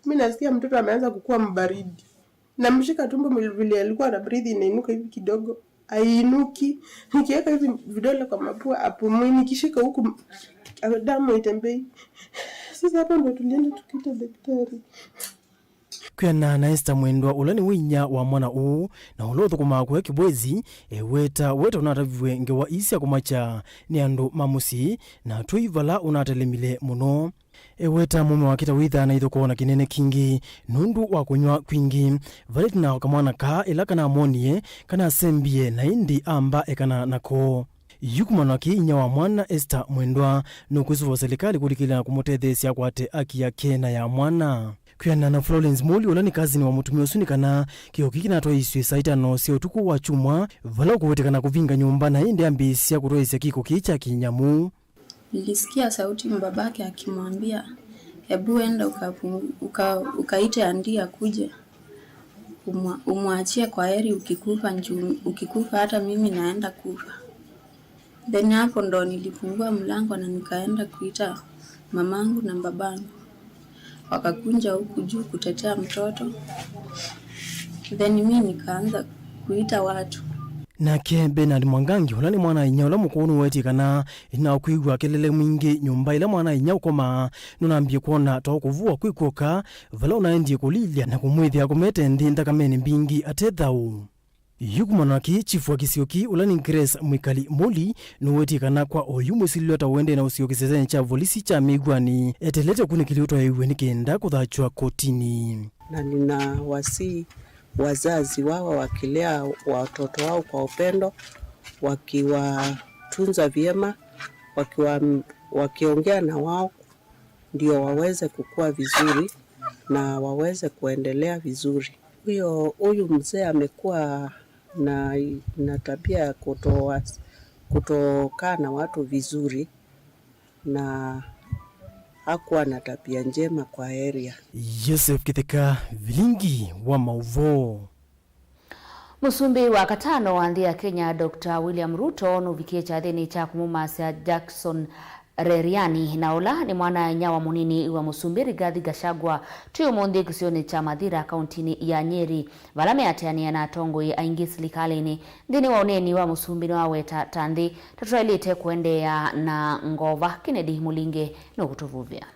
Mimi nasikia mtoto ameanza kukua mbaridi. Namshika tumbo vile alikuwa na breathe inainuka hivi kidogo. Ainuki. Nikiweka hivi vidole kwa mapua apumui, nikishika huku damu itembei. Sasa hapo ndo tulienda tukiita daktari. Kwena na Esther Mwendwa ulani winya wa mwana uu na ulotho kumakwe kibwezi weta unataviwe ngewa isi ya kumacha ni andu mamusi na tuivala unatelemile muno. Weta mume wakita witha na itho kuona kinene kingi nundu wa kunywa kwingi valeti na wakamwana ka ilaka na amonie kana sembie na indi amba ekana nako. Yukumanaki inya wa mwana Esther Mwendwa nukusuwa serikali kulikila kumutethesya kwate aki yake na ya mwana. Kwena na Florence Moli ulani kazi ni wa mutumio sunikana kihoki kinatoa iswe saita no sio tuku wa chumwa vala kuwetekana kuvinga nyumba na indi ambisia kutoesya kiko kicha kinyamu. Nilisikia sauti mbabake akimwambia hebu enda ukaite Andia kuje umwachie kwa heri ukikufa hata mimi naenda kufa. Then hapo ndo nilifungua mlango na nikaenda kuita mamangu na babangu. Wakakunja huku juu kutetea mtoto. Then mimi nikaanza kuita watu. Nake Bernard Mwangangi ulani mwana inya ula mukunu wetikana ina kuigwa kelele mwingi nyumba ila mwana inya ukoma nunambie kuona to kuvua kwikoka vala unaendie kulilya na kumwithia kumete ndi ndakamene mbingi atethau. Yukumanaki chifu wa kisioki ulani Grace Mwikali Moli nuwetikana kwa oyu mwisilio ta uende na usioki sezene cha volisi cha migwani etelete kunikiliutwa iwe nikenda kuthachwa kotini. Na nina wasi wazazi wao wakilea watoto wao kwa upendo, wakiwatunza vyema, wakiongea na wao ndio waweze kukua vizuri na waweze kuendelea vizuri. Huyu mzee amekuwa na tabia ya kutokaa na watu vizuri na hakuwa na tabia njema kwa area. Joseph Kitheka, Vilingi wa Mauvoo. Musumbi wa katano wa nthi ya Kenya Dr. William Ruto nuvikie chathini cha kumumasa Jackson Reriani na ola ni mwana nyawa munini wa Musumbi Rigathi Gachagua tuyo mundi kusioni cha Mathira kauntini ya Nyeri valame atiania na tongoi aingi silikalini ndini wa uneni wa Musumbi na waweta tandhi tatuelite kuendea na ngova Kennedy Mulinge no kutuvuvia.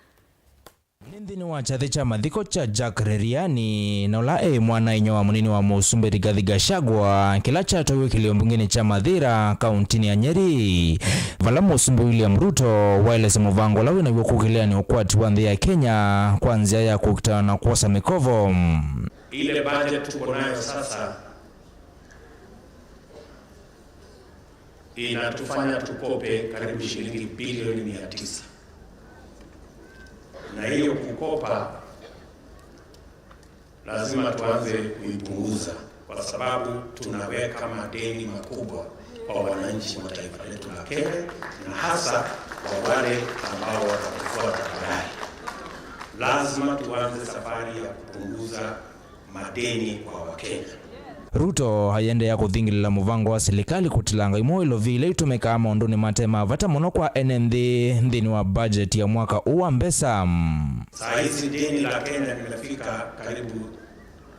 Nindini wa chathi cha mathiko cha Jack Reriani na ula mwana inyo munini wa Musumbi Rigathi Gachagua kila cha towe kilio mbungini cha Mathira kauntini ya Nyeri vala Musumbi William Ruto waeleza muvango lawe na kukilea ni ukwati wa nthi ya Kenya kwanzia ya kukutana na kuosa mikovo. Ile budget tuko nayo sasa inatufanya tukope karibu shilingi bilioni 900. Na hiyo kukopa lazima tuanze kuipunguza kwa sababu tunaweka madeni makubwa kwa wananchi wa taifa letu la Kenya na hasa kwa wale ambao watafuata baadaye. Lazima tuanze safari ya kupunguza madeni kwa Wakenya. Ruto hayende ya kuthingilila muvango wa serikali kutilanga imoilo vile itumeka maondoni matema vata muno kwa NND ndini wa budget ya mwaka uwa mbesa. Saa hizi deni la Kenya limefika karibu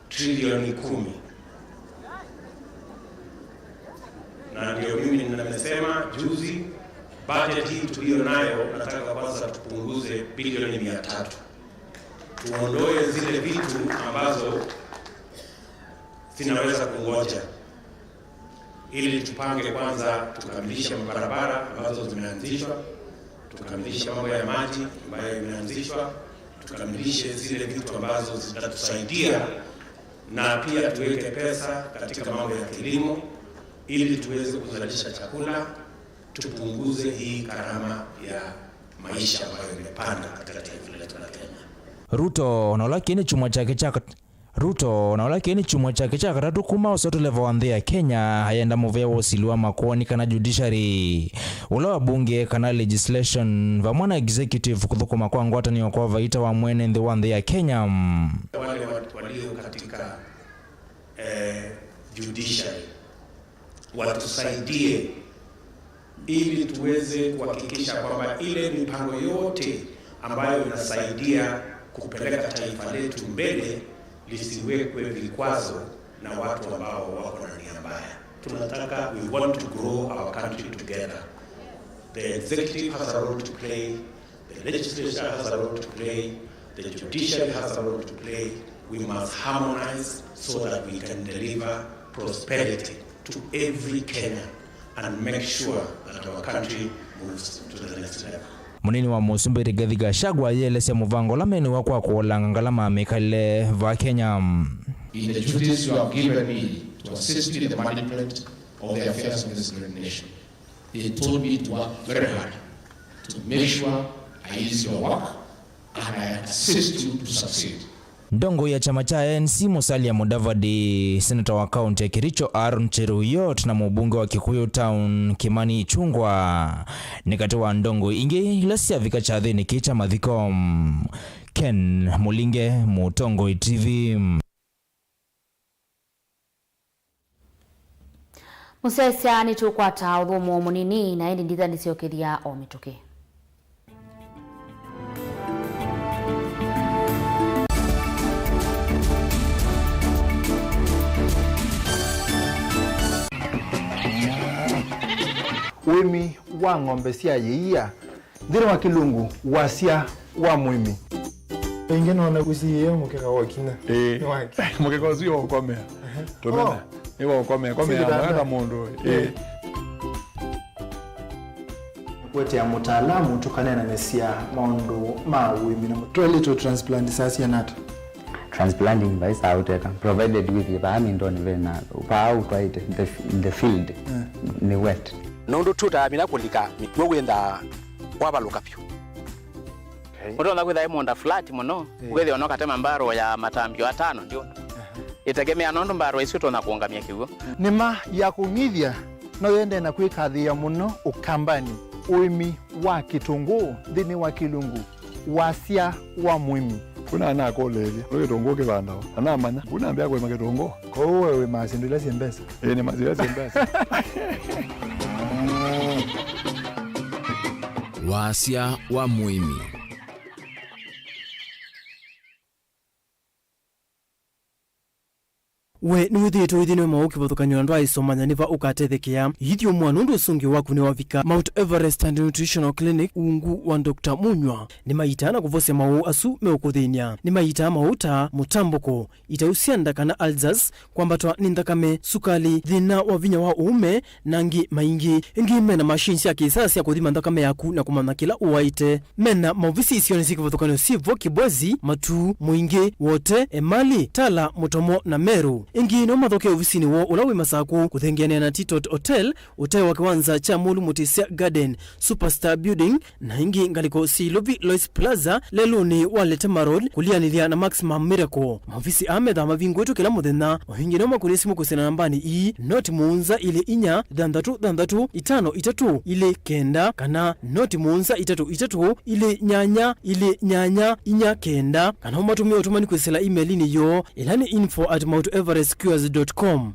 trilioni 10. Na ndio mimi nimesema juzi budget hii tulio nayo nataka kwanza tupunguze bilioni 300. Tuondoe zile vitu ambazo zinaweza kungoja ili tupange kwanza tukamilishe barabara ambazo zimeanzishwa, tukamilishe mambo ya maji ambayo imeanzishwa, tukamilishe zile vitu ambazo zitatusaidia na pia tuweke pesa katika mambo ya kilimo ili tuweze kuzalisha chakula, tupunguze hii gharama ya maisha ambayo imepanda katika taifa letu la Kenya. Ruto na lakini chuma chake cha katatu kuma usoto level wa nthi ya Kenya hayenda muvea wosiliwa makoni kana judiciary ula wa bunge kana legislation va mwana executive kuthukuma kwa ngwata ni kwa vaita wa mwene nthi wa nthi ya Kenya. Wale walio katika judiciary watusaidie ili tuweze kuhakikisha kwamba ile mipango yote ambayo inasaidia kupeleka taifa letu mbele lisiwekwe vikwazo na watu ambao wako na nia mbaya. Tunataka, we want to grow our country together. The executive has a role to play, the legislature has a role to play, the judiciary has a role to play. We must harmonize so that we can deliver prosperity to every Kenyan and make sure that our country moves to the next level. Munini wa Musumbi Rigathi Gachagua yelese muvango lameni wakwa kuolanga ngalama mekale va Kenya. In the duties you have given me to assist you in the management of the affairs of this great nation, they told me to work very hard to make sure I ease your work and I assist you to succeed. Ndongo ya chama cha ANC Musalia Mudavadi, senator wa kaunti ya Kericho Aaron Cheruiyot na mbunge wa Kikuyu Town Kimani Ichung'wah nikatoa ndongo ingi ilasia vika cha thini kicha mathiko. Ken Mulinge, Mutongo TV. Musesia ni tukwata uthumo munini na indi ndithani ciokithia o mituki. Wimi wa ng'ombe cia yiia thiri wa kilungu wasia wa mwimi pengine ona kusiye mukeka wakina mukeka usio ukomea tumena iwa ukomea mwana mundu kwete ya mutaalamu tukanena nesia maundu ma wimi na mutolito transplant sasia nata transplanting by outeta provided with the amindoni vena pa out right in the field ni wet nondo tuta mina kulika mitwo wenda kwabaluka pyo mutonda kwitha imonda flat muno kwithe ono katema mbaro ya matambio 5 ndio itegemea nondo mbaro icio tona kuongamia kiugo nima ya kumithia no yende na kwikathia muno ukambani uimi wa kitungu thini wa kilungu wasia wa mwimi kuna na koleje kitungu kibandao ana manya kuna ambia kwa kitungu ko wewe masindula siembesa ni mazira siembesa wasia wa mwimi. We ni withito withino mauki bathukanyo ndo aisomanya niva ukatethekia yithio mwana undu usungi waku ni wavika Mount Everest and Nutritional Clinic ungu wa Dr. Munywa ni maitana kuvose mau asu meukuthinia ni maita mauta mutamboko itausianda kana alzas kwambatwa ni ndakame sukali thina wa vinya wa uume nangi maingi ingi mena machines ya kisasa ya kuthima ndakame yaku na kumana kila uwaite mena mauvisi isioni siki bathukanyo sivo kibwezi matu mwingi wote emali tala mutomo na meru ingi no mathoke ofisini wo ulawi masaku kuthengiania na Titot Hotel utai wa kiwanza cha Mulu Mutisia Garden Superstar Building na ingi ngaliko Silovi Lois Plaza leluni walete marol kulianithia na Maximum Miracle mavisi amedha mavingu wetu kila muthenya wahingi no makulisi mukusena nambani i noti muunza ile inya dandatu itano itatu ile kenda kana noti muunza itatu ile nyanya inya kenda kana umatumia utumani kwesela email ni yo ilani info@mounteverestcures.com.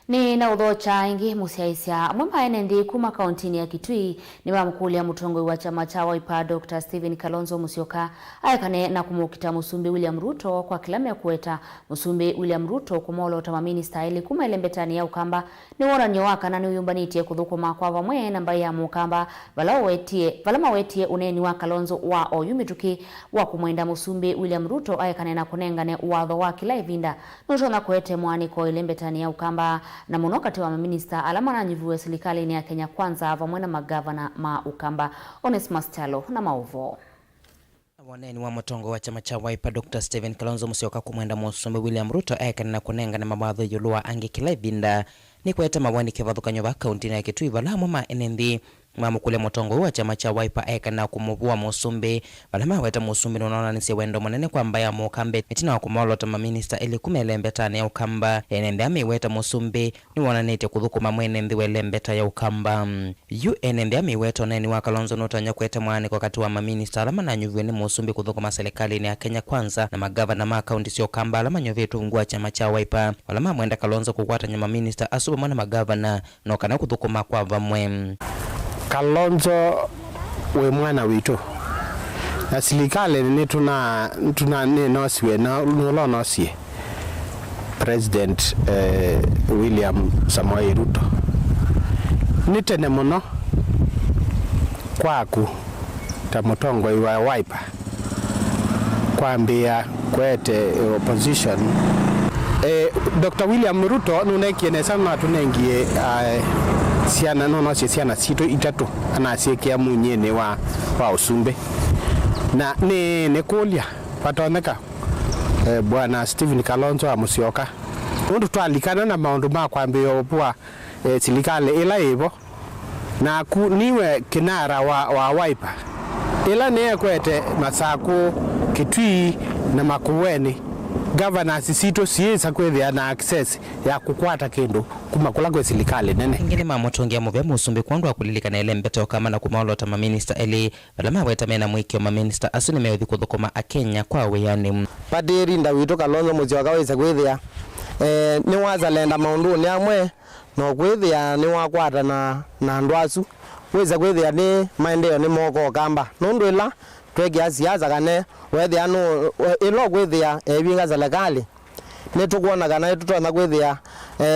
Ni na udhocha ingi musiaisia mwamba enendi kuma kauntini ya Kitui ni mkulia mutongwe wa chama cha Wiper Dr. Stephen Kalonzo Musyoka ayakane na kumukita Musumbi William Ruto kwa kilame ya kueta Musumbi William Ruto kumolo utamamini stahili kuma ilembetani ya ukamba ni wona nyowaka na ni uyumbanitie kuthukuma kwa vamwe namba ya mukamba valama wetie uneni wa Kalonzo wa oyumituki wa kumwenda Musumbi William Ruto ayakane na kunengane uwadho wa kila ivinda nutona kuete mwani kwa ilembetani ya ukamba na monokati wa maminista alama na nyivuwe serikali ni ya Kenya Kwanza vamwe na magavana ma ukamba Onesmus Talo na Mauvoo. Waneni wa mutongo wa chama cha Wiper Dr. Stephen Kalonzo Musyoka kumwenda Musumbi William Ruto ayakana na kunenga na mabatho yulua angi kila ibinda ni kweta mawani kivathukanyo ba kaunti ya Kitui vala mama enendi Mamukule Mutongo wa chama cha Wiper eka na kumuvua Musumbi balama weta Musumbi unaona nisi wendo manene kwa mbaya mukambe mitina wa kumolota maminista ili kumelembeta ya ukamba enembe amiweta Musumbi ni wananete kuthukuma mwenende welembeta ya ukamba enembe amiweta neni wa Kalonzo notanya kweta mwani kwa kati wa maminista alama na nyuvene Musumbi kuthukuma serikali ni ya Kenya Kwanza na magavana ma kaunti sio kamba alama nyuvetu ngua chama cha Wiper alama mwenda Kalonzo kukwata nyama minista asuba mwana magavana no kana kuthukuma kwa vamwe Kalonzo we mwana wito na serikali ni tuna nosiwe na nosie President William Samoei Ruto nitene muno kwaku ta Mutongo wa Wiper kwambia kwete opposition Dr. William Ruto nunekiene sana tunengie siana no siana sito itatu anasiekia munyene wa Usumbe na ne kulia patoneka bwana Stephen Kalonzo amusioka undu twalikana na maundu ma kwambia opua serikali ila hivyo na niwe kinara wa Wiper ila ne kwete Masako Kitui na Makueni governors sito siesa kwethia na access ya kukwata kindu kuma kula kwa serikali nene ngine mamotongia muvya Musumbi kwandu akulilika na ele mbeto kama na kumaolota maminista eli balama weta mena mwiki wa maminista asuni meothi kuthukuma akenya kwa weyani padiri nda wito Kalonzo Musyoka wesa kwethia ni wazalenda maundu ni amwe no kwethia ni wakwata na ndwasu wesa kwethia ni maendeleo ni moko kamba nundu ila twege siasa kane wethia no ilo kwethia ebinga serikali netukuona kana tutona kwethia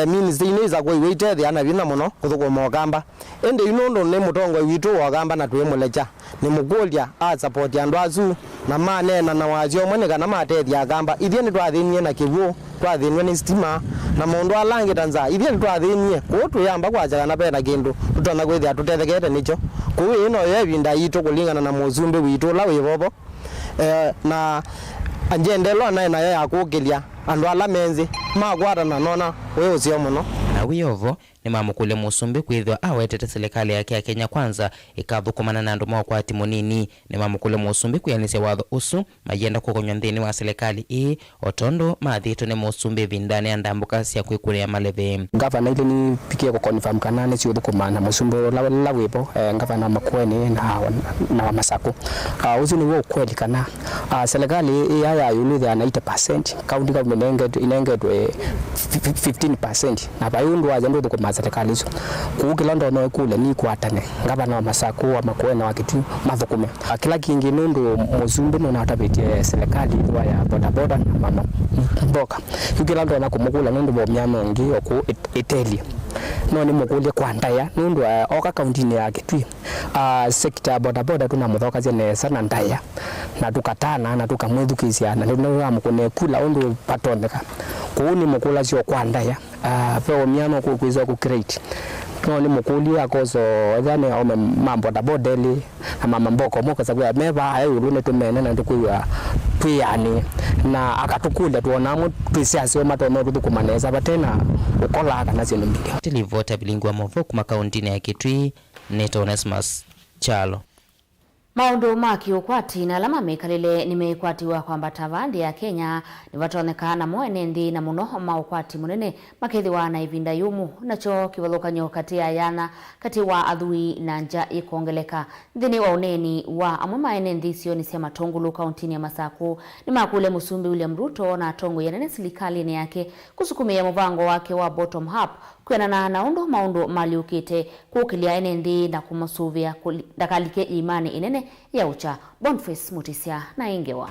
ministry ni za kwa witethia na bina muno kuthukuma okamba ende inondo ne Mutongo witu okamba na twemulecha ni mukulia a support ya ndwazu na manena na wazio mwene kana matethia akamba ithie ni twathinie na kivu twathinie ni stima na mundu alangi tanza ithie ni twathinie kutu yamba kwacha kana pena kindu tutona kwethia tutethekete nicho kuwi ino yebinda yitu kulingana na Musumbi witu la wibobo na anjendelo na yakugilia andu ala menzi magwara na nona wewe usio muno na wiyovo ni mamukule Musumbi kwithwa awetete serikali yake ya Kenya Kwanza ikathukumana na andu makwati munini ni mamukule Musumbi kuyanisia watho usu mayenda kukonywa nthini wa serikali otondo mathito ni Musumbi vindani andambuka cia kwikuria maleve gavana ile ni pikie ko confirm kana ni cio thukumana Musumbi la wipo gavana Makueni na Masako uzu ni wo kweli kana serikali ya yulu ya 90% county government inengetwe 15% na bayundu waje ndo thukuma serikali hizo kuukila ndono kule ni kwatane gavana wa Masako wa Makueni wa Kitui mathukume kila kingi nundu Musumbi no natabetie serikali ya bodaboda na mama mboka ukila ndo na kumukula nundu bo myano ngi oku Italy no ni mukulie kwa ndaya nundu oka county ni ya Kitui sector bodaboda tuna muthoka zene sana ndaya na tukatana na tukamwithukisia na ndio amukune kula undu patoneka kuuni mukula sio kwa ndaya pe myano kukwizwa ku create no ni mukuli akozo thane ome mambo da bodeli na mama mboko moka za meva ayo rune tumene na ndikuwa tuyani na akatukule tuonamo twisiasio matono tukumaneza batena ukola kana zino mbili tilivota bilingwa Mauvoo kuma kaunti ya Kitui Neto Onesmus Chalo maundu makiukwati na alama mekalile nimekwatiwa kwamba tavandi ya Kenya nivatonekana mwene nthi na muno maukwati munene makethiwa na ivinda yumu nacho kivathukanyo kati ya yana kati wa athui na nja ikongeleka nthini wa uneni wa amwe maene nthi sio ni cia Matongulu kauntini ya Masako ni makule Musumbi William Ruto na atongo yanene serikali yake kusukumia muvango wake wa bottom up kwena na undu maundu maliukite kukilia ene nthi na kumusuvia ndakalike imani inene ya ucha Boniface Mutisia na ingewa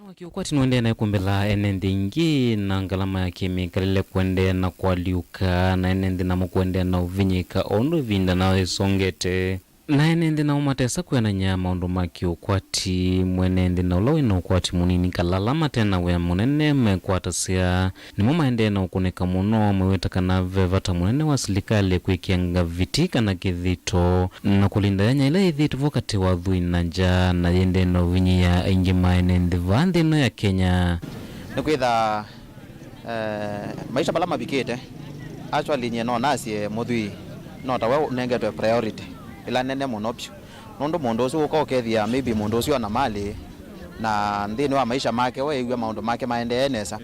wakiukwati nuende na kumbela enendi ingi na ngalama ya kemikalile kuende na kualiuka na enendi na mukuende na uvinyika ondo vinda na isongete na enendi na umatesa kuena nyama ondo makiukwati mwenendi na ulawi na ukwati munini kalalama tena wea munene mekwatasia ni mumaende na ukuneka muno mwewetaka na vevata munene wa serikali kuikianga vitika na kithito na kulinda yanya ila ithito vokati wa dhui na nja na yende na uvinyi ya ingi maenendi vandi no ya Kenya nikwitha maisha balama bikete actually nye no nasi mudhui no tawe nengetwe priority ila nene muno pyo nondo mundu ucio uko ukethia maybe mundu ucio na mali na ndini wa maisha make we igwe maundu make maende nesa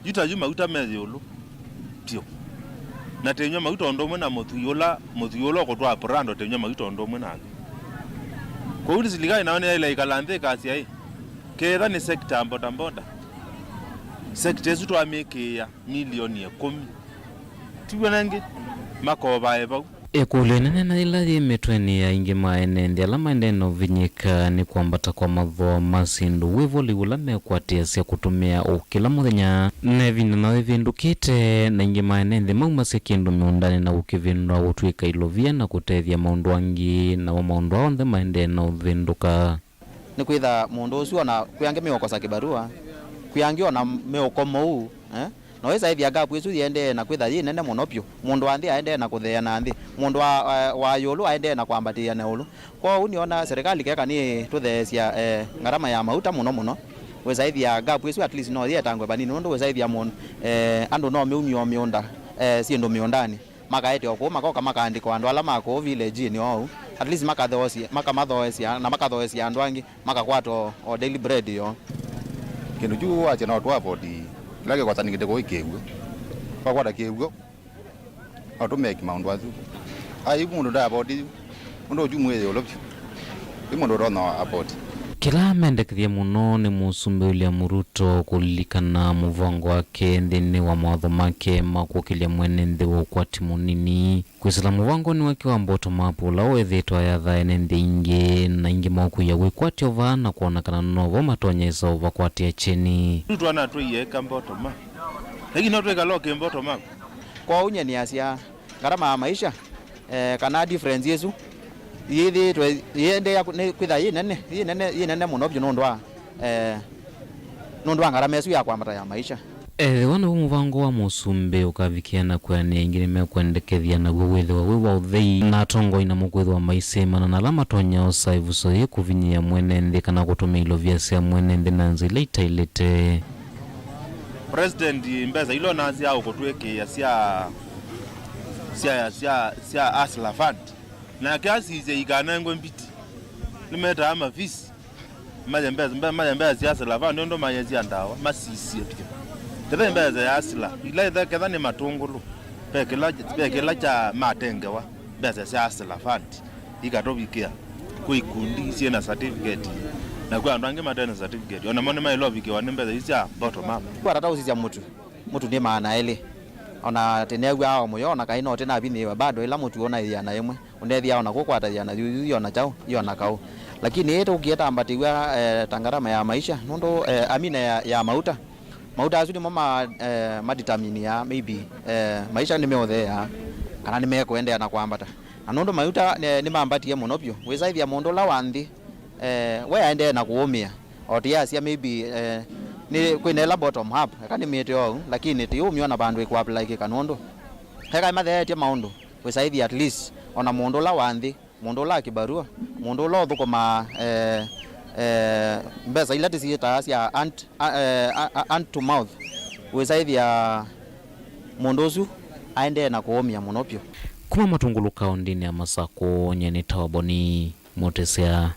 yuta juma utamezi ulu pyo na tenywa mauto ndomwe na muthuyula ko twa brando tenywa mauto ndomwe na ko uli siligai naone ile ikalande kasi ai kera ni sector mboda sector yesu twa mekia milioni 10 tuwanange makoba eba Ekulene na ila metweni ya ingi maenende ala maeneno vinyika ni kuambata kwa matho masindu wivoli ula mekwatia sia kutumia ukila muthenya ne vindu na vindukite na ingi maenende maumase kindu miundani na ukivindwa gutwika ilovia na kutethia maundu angi na maundu onthe maendeno vinduka ni kwitha mundu ucio na kuyange miokosa kibarua kuyange na miokomo u no weza ithia gapu isu yende na kwitha yi nene muno pyo mundu anthi aende na kuthea na nthi mundu wa yulu aende na kwambatia na ulu kwa uniona serikali keka ni tuthecia ngarama ya mauta muno weza ithia gapu isu at least no thia tangwe banini nundu weza ithia mun andu no miumio miunda sindu miundani makaete okwo makoka makandiko andu ala mako village ni o at least makamathoesia na makathoesia andu angi makakwato o daily bread yo kindu ju acha na twa body lage kwa tanigite ko ikegwe kwa kwada kegwe automake maundu azu ai mundu da body mundu ju mweze olopyo mundu rona about kila mendekithia muno ni Musumbi William Ruto kulilikana muvango wake nthini wa mawatho make makukilia mwene nthi wa ukwati munini kwisila muvango ni wake wa bottom up ula wethitwa yatha ene nthi ingi na ingi maukuya wikwati ova na kuonekana novo matonyesa ova kwatia chini Ruto ana tuiyeka bottom up lakini no tweka loke bottom up kwa unye ni asia gharama ya maisha kana difference yesu yithi yende ya kwitha yi nene muno byo nondwa ngarama yesu ya kwambata ya maisha wana muvango wa Musumbi ukavikiana kwani ingine mekwendekethia na gwethwa wiwa uthei na tongo ina mukwethwa maisemana na lama tonya osaivuso ye kuvinyia mwene nthi kana kutumia ilovia cia mwene nthi na nzila itailite president mbeza ilo nazi au kutweke cia asla fund na kiasi ze igana ngwe mbiti nimeta ama visi majembeza cia asla fund ndo mayezi andawa masisi pia tebe mbeza ya asla ila idha kedha ni matungulu pekela cha matengewa mbeza cia asla fund ikatobikia kuikundi cie na certificate na kwa andange matena certificate ona mone mai lobike wa mbeza cia bottom up kwa tata usisia mutu ni maana ile ona tenegwa ao moyo na kaino tena bini bado ila mutu ona ya na yemwe unethia ona kukwata ya na yuyu ona chao yona kau lakini yetu ukieta ambatiwa tangarama ya maisha nondo amina ya mauta azuni mama madetermine ya maybe maisha nimeothea kana nimekuendea na kwambata anondo mauta ni mambatie muno pyo wisaithia mundu la wanthi we aende na kuumia otiasia maybe ni kwinela bottom up kana meteo lakini ti umio na bandu ku apply kanondo heka mathetia maundu wisaithia at least ona mundu la wanthi mundu la kibarua mundu la thukuma mbesa ila tisieta cia ant to mouth wisaithia mundu ucu aende na kuumia muno pyo kuma matunguluka ondini ya Masako nyeni tawaboni motesea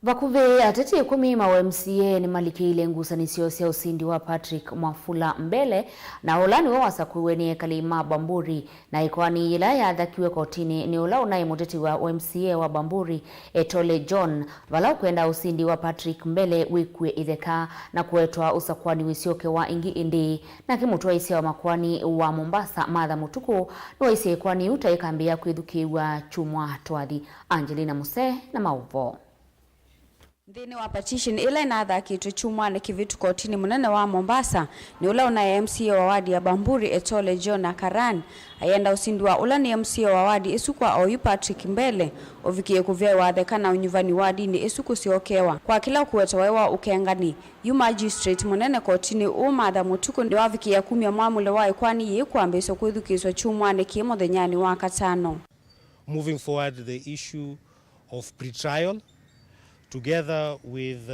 Vakuve ateti 10 ma MCA ni malikiile ngusanisio cia usindi wa Patrick Mwafula mbele na olani wa wasakuwe ni Kalima Bamburi na ikwani ila ya dhakiwe kotini ni ola unaye muteti wa MCA wa Bamburi Etole John vala kwenda usindi wa Patrick mbele wikwe itheka na kuetwa usakwani wisioke wa ingi indi na kimutwa isia wa makwani wa Mombasa Martha Mutuku no isia kwani utaikambia kwithukiwa chumwa twathi Angelina Muse na Mauvoo Thini wa petition ila inathakitwe chumwane kivitu kotini munene wa Mombasa ni ula una MCA wa wadi ya Bamburi Etole John na Karan ayenda usindwa ula ni MCA wa wadi isukwa oyu Patrick mbele ovikie kuvya wathekana unyuvani wadi ni isuku siokewa kwa kila kuweto wewa ukengani yu magistrate munene kotini Martha Mutuku ndi wavikia 10 mwamule wae kwani yikwambeso kwithukiswa chumwane kimothenyani wa katano. Moving forward the issue of pretrial together with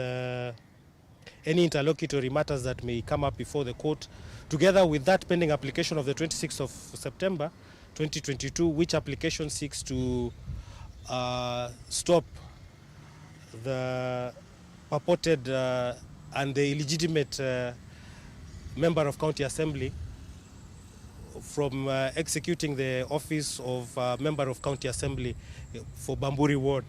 any interlocutory matters that may come up before the court, together with that pending application of the 26th of September 2022, which application seeks to stop the purported and the illegitimate member of county assembly from executing the office of member of county assembly for Bamburi ward.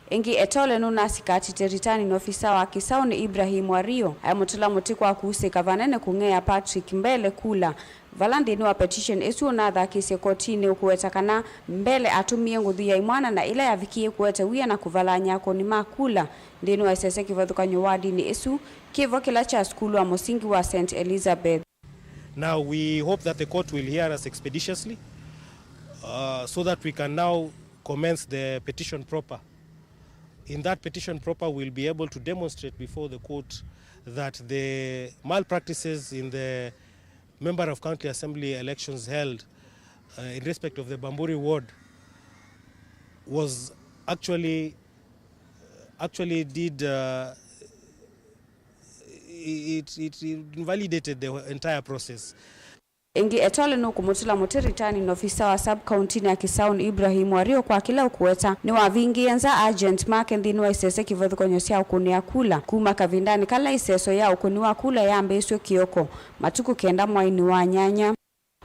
Ingi etole nuna sikati teritani na ofisa wa Kisauni Ibrahim Wario ayamutula mutiko wa kuhusika vanene kungea Patrick mbele kula valandi ni wa petition esu na dhakise kotini ukuwetakana mbele atumie ngudhu ya imwana na ila yavikie kuweta wia na kuvala nyako ni makula ndinu wa sese kivadhukanyo wadi ni esu kivo kila cha skulu wa musingi wa St. Elizabeth. Now we hope that the court will hear us expeditiously so that we can now commence the petition proper. In that petition proper, we'll be able to demonstrate before the court that the malpractices in the member of county assembly elections held in respect of the Bamburi ward was actually did it invalidated the entire process. Ingi etole no kumutula muteritani na ofisa wa sub county na Kisauni Ibrahim Wario kwa kila ukuweta ni wa vingi enza agent mark ndini wa isese kivadhu konyosia ukuni ya kula kuma kavindani kala iseso ya ukuni wa kula ya ambeswe kioko matuku kenda mwaini wa nyanya.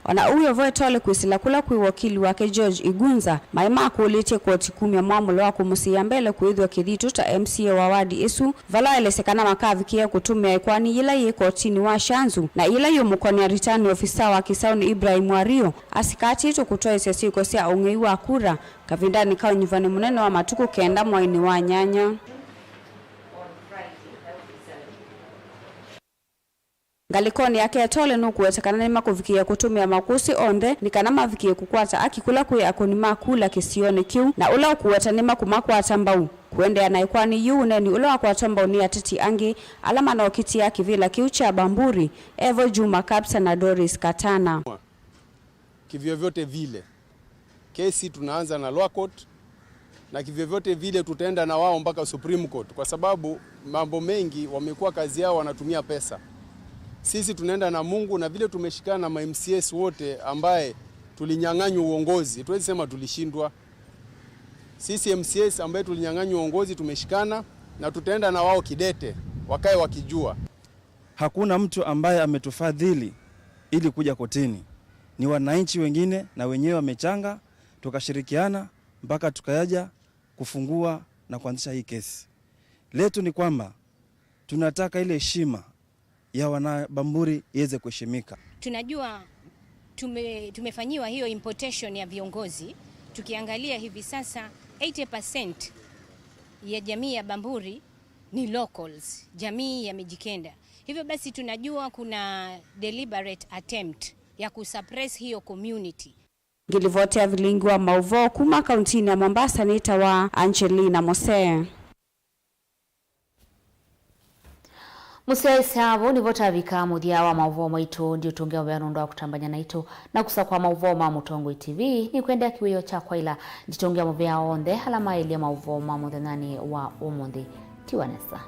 Ona uyo voetole kuisila kula kui wakili wake George Igunza maima kuolete koti 10 mwamulo wa kumusia mbele kuidhwa kidhitu ta MCA wa wadi esu vala elesekana makavi kia kutumia ikwani ila ye kotini wa Shanzu na ila yu mukoni ya ritani ofisa wa Kisauni Ibrahim Wario asikati ito kutoa isesi ukosia ungei wa kura kavindani kao nyivani munene wa matuku kenda mwaini wa nyanya. Galikoni yake etole no kuwetakana ni makuvikia kutumia makusi onde ni kana mavikie kukwata akikula kuya akoni makula kisione kiu na ula ukuweta ni makumakwata mbau kuende anaikwani yune ni ula wakwata mbau ni atiti angi alama na okiti ya kivila kiu cha Bamburi Evo Juma Kapsa na Doris Katana. Kivyo vyote vile kesi tunaanza na lower court na kivyo vyote vile tutaenda na wao mpaka Supreme Court kwa sababu mambo mengi wamekuwa kazi yao wanatumia pesa. Sisi tunaenda na Mungu na vile tumeshikana na MCS wote ambaye tulinyang'anywa uongozi. Tuwezi sema tulishindwa. Sisi MCS ambaye tulinyang'anywa uongozi tumeshikana na tutaenda na wao kidete wakae wakijua. Hakuna mtu ambaye ametufadhili ili kuja kotini. Ni wananchi wengine na wenyewe wamechanga tukashirikiana mpaka tukaja kufungua na kuanzisha hii kesi. Letu ni kwamba tunataka ile heshima ya wana Bamburi iweze kuheshimika. Tunajua tumefanyiwa hiyo importation ya viongozi. Tukiangalia hivi sasa 80% ya jamii ya Bamburi ni locals, jamii ya Mijikenda. Hivyo basi tunajua kuna deliberate attempt ya kusuppress hiyo community. Gilivotea Vilingi wa Mauvoo kuma kauntini ya Mombasa nita wa Angelina Mose. Musiaisi havo ni vota vika muthia wa Mauvoo maitu ndio tungea weanondo wa kutambanya na ito na kusakwa Mauvoo ma Mutongwe TV ni kuendea kiwiyo cha kwa ila jitongea muvea onde halama ili ya Mauvoo ma muthenani wa umundi Tiwanesa.